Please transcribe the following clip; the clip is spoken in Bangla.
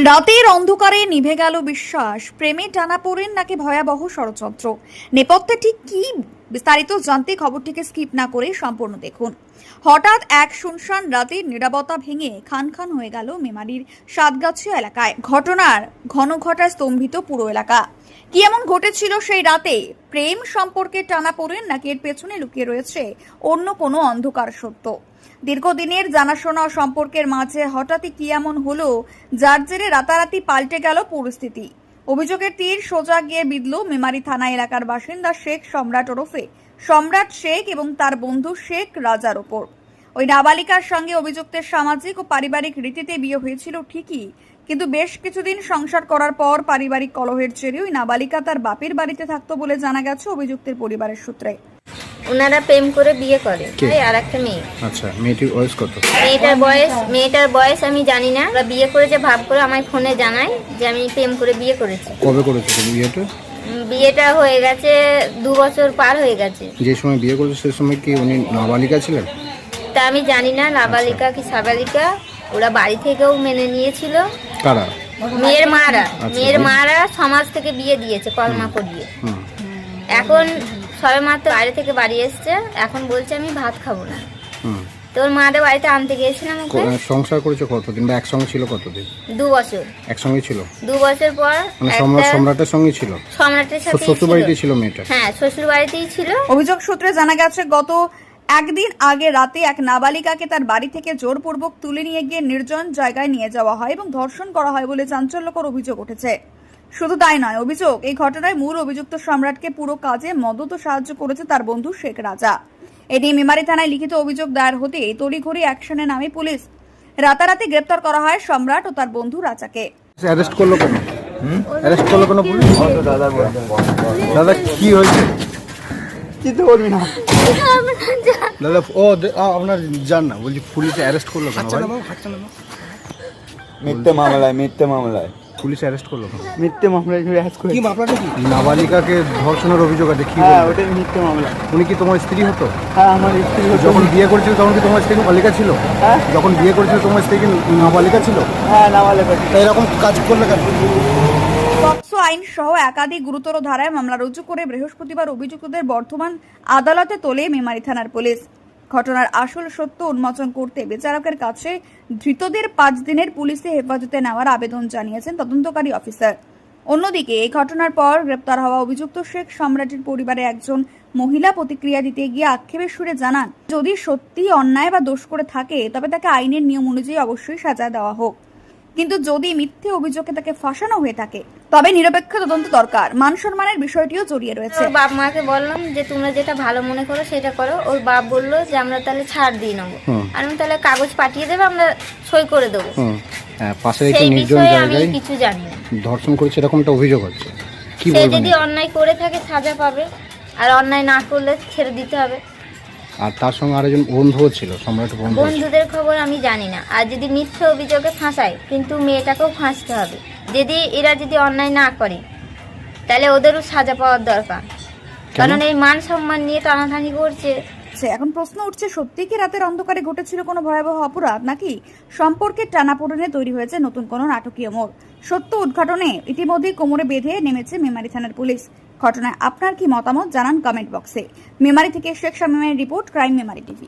রাতের অন্ধকারে নিভে গেল বিশ্বাস, প্রেমে টানাপোড়েন নাকি ভয়াবহ ষড়যন্ত্র। নেপথ্যে ঠিক কি বিস্তারিত জানতে খবরটিকে স্কিপ না করে সম্পূর্ণ দেখুন। হঠাৎ এক শুনশান রাতের নীরবতা ভেঙে খান খান হয়ে গেল মেমারির সাতগাছিয়া এলাকায়। ঘটনার ঘন ঘটায় স্তম্ভিত পুরো এলাকা। কি এমন ঘটেছিল সেই রাতে? প্রেম সম্পর্কে টানাপোড়েন নাকি এর পেছনে লুকিয়ে রয়েছে অন্য কোনো অন্ধকার সত্য? দীর্ঘদিনের জানাশোনা সম্পর্কের মাঝে হঠাৎই কি এমন হলো যার জেরে রাতারাতি পাল্টে গেল পরিস্থিতি? অভিযোগের তীর সোজা গিয়ে বিঁধল মেমারি থানা এলাকার বাসিন্দা শেখ সম্রাট ওরফে সম্রাট শেখ এবং তার বন্ধু শেখ রাজার ওপর। ওই নাবালিকার সঙ্গে অভিযুক্তের সামাজিক ও পারিবারিক রীতিতে বিয়ে হয়েছিল ঠিকই, কিন্তু বেশ কিছুদিন সংসার করার পর পারিবারিক কলহের জেরে ওই নাবালিকা তার বাপের বাড়িতে থাকতো বলে জানা গেছে অভিযুক্তের পরিবারের সূত্রে। ওনারা প্রেম করে বিয়ে করে আর একটা মেয়ে। আচ্ছা, মেয়েটির বয়স কত? মেয়েটার বয়স আমি জানি না। ওরা বিয়ে করে যে ভাব করে আমায় ফোনে জানায় যে আমি প্রেম করে বিয়ে করেছি। কবে করেছো তুমি বিয়েটা? বিয়েটা হয়ে গেছে 2 বছর পার হয়ে গেছে। যে সময় বিয়ে করেছো সেই সময় কি উনি নাবালিকা ছিলেন? তা আমি জানি না নাবালিকা কি সাবালিকা। ওরা বাড়ি থেকেও মেনে নিয়েছিল। কারা? মেয়ের মারা সমাজ থেকে বিয়ে দিয়েছে কলমা করিয়ে। এখন সবে মাত্র বাইরে থেকে বাড়ি এসছে, এখন বলছে আমি ভাত খাবো না। তোর মাদের বাড়িতে আনতে গিয়েছিলাম। সংসার করেছো কতদিন বা একসঙ্গে ছিল কতদিন? 2 বছর একসঙ্গে ছিল। 2 বছর পর সম্রাটের সঙ্গে ছিল। সম্রাটের সাথে শ্বশুর বাড়িতেই ছিল মেয়েটা? হ্যাঁ, শ্বশুর বাড়িতেই ছিল। অভিযোগ সূত্রে জানা গেছে গত একদিন আগে রাতে এক নাবালিকাকে তার বাড়ি থেকে জোরপূর্বক তুলে নিয়ে গিয়ে নির্জন জায়গায় নিয়ে যাওয়া হয় এবং ধর্ষণ করা হয় বলে চাঞ্চল্যকর অভিযোগ উঠেছে। শুধু তাই নয়, অভিযোগ এই ঘটনায় মূল অভিযুক্ত সম্রাটকে পুরো কাজে মদত ও সাহায্য করেছে তার বন্ধু শেখ রাজা। এটি মেমারি থানায় লিখিত অভিযোগ দায়ের হতেই তড়িঘড়ি অ্যাকশনে নামে পুলিশ। রাতারাতি গ্রেপ্তার করা হয় সম্রাট ও তার বন্ধু রাজাকে। অ্যারেস্ট করলো কেন? অ্যারেস্ট করলো কেন পুলিশ? দাদা কি হয়েছে? চিন্তা করবি না দাদা আপনার জান না, বলছি পুলিশে অ্যারেস্ট করলো কেন? মিথ্যে মামলায় পুলিশ অ্যারেস্ট করলো কেন? মিথ্যে মামলায় কি মামলাটা? কি নাবালিকাকে ধর্ষণের অভিযোগ আছে? কি হ্যাঁ, ওটাই মিথ্যে মামলা। উনি কি তোমার স্ত্রী হতো? হ্যাঁ, আমার স্ত্রী। যখন বিয়ে করেছিল তখন কি তোমার স্ত্রী নাবালিকা ছিল? হ্যাঁ, যখন বিয়ে করেছিল তোমার স্ত্রী কি নাবালিকা ছিল? হ্যাঁ, নাবালিকা। তাই এরকম কাজ করলে কেন? পক্সো আইন সহ একাধিক গুরুতর ধারায় মামলা রুজু করে বৃহস্পতিবার অভিযুক্তদের বর্ধমান আদালতে তোলে মেমারি থানার পুলিশ। ঘটনার আসল সত্য উন্মোচন করতে বিচারকের কাছে ধৃতদের 5 দিনের পুলিশে হেফাজতে নেওয়ার আবেদন জানিয়েছেন তদন্তকারী অফিসার। অন্যদিকে এই ঘটনার পর গ্রেপ্তার হওয়া অভিযুক্ত শেখ সম্রাটের পরিবারে একজন মহিলা প্রতিক্রিয়া দিতে গিয়ে আক্ষেপের সুরে জানান, যদি সত্যি অন্যায় বা দোষ করে থাকে তবে তাকে আইনের নিয়ম অনুযায়ী অবশ্যই সাজা দেওয়া হোক, কিন্তু যদি মিথ্যে অভিযোগে তাকে ফাঁসানো হয়ে থাকে তবে নিরপেক্ষ তদন্ত দরকার। মান সম্মানের বিষয়টিও জড়িয়ে রয়েছে। ওর বাপ মাকে বললাম যে তোমরা যেটা ভালো মনে করো সেটা করো। ওর বাপ বললো যে আমরা তাহলে ছাড় দিয়ে নেবো। আর আমি তাহলে কাগজ পাঠিয়ে দেবো, আমরা সই করে দেবো। পাশে একটি নির্জন জায়গায় কিছু জানি না। ধর্ষণ করেছে এরকম একটা অভিযোগ আছে। কি সে বলবেন? যদি অন্যায় করে থাকে সাজা পাবে, আর অন্যায় না করলে ছেড়ে দিতে হবে। আর তার সঙ্গে আরেকজন বন্ধুও ছিল, সম্রাট বন্ধু। বন্ধুদের খবর আমি জানি না। আর যদি মিথ্যে অভিযোগে ফাঁসায়, কিন্তু মেয়েটাকেও ফাঁসতে হবে। এরা যদি অন্যায় না করে তাহলে ওদেরও সাজা পাওয়ার দরকার, কারণ এই মান সম্মান নিয়ে টানাটানি করছে। এখন প্রশ্ন উঠছে, সত্যি কি রাতের অন্ধকারে ঘটেছিল কোনো ভয়াবহ অপরাধ, নাকি সম্পর্কের টানাপোড়েনে তৈরি হয়েছে নতুন কোনো নাটকীয় মোড়? সত্য উদ্ঘাটনে ইতিমধ্যেই কোমরে বেঁধে নেমেছে মেমারি থানার পুলিশ। ঘটনায় আপনার কি মতামত জানান কমেন্ট বক্সে। মেমারি থেকে শেখ শামীমের রিপোর্ট, ক্রাইম মেমারি টিভি।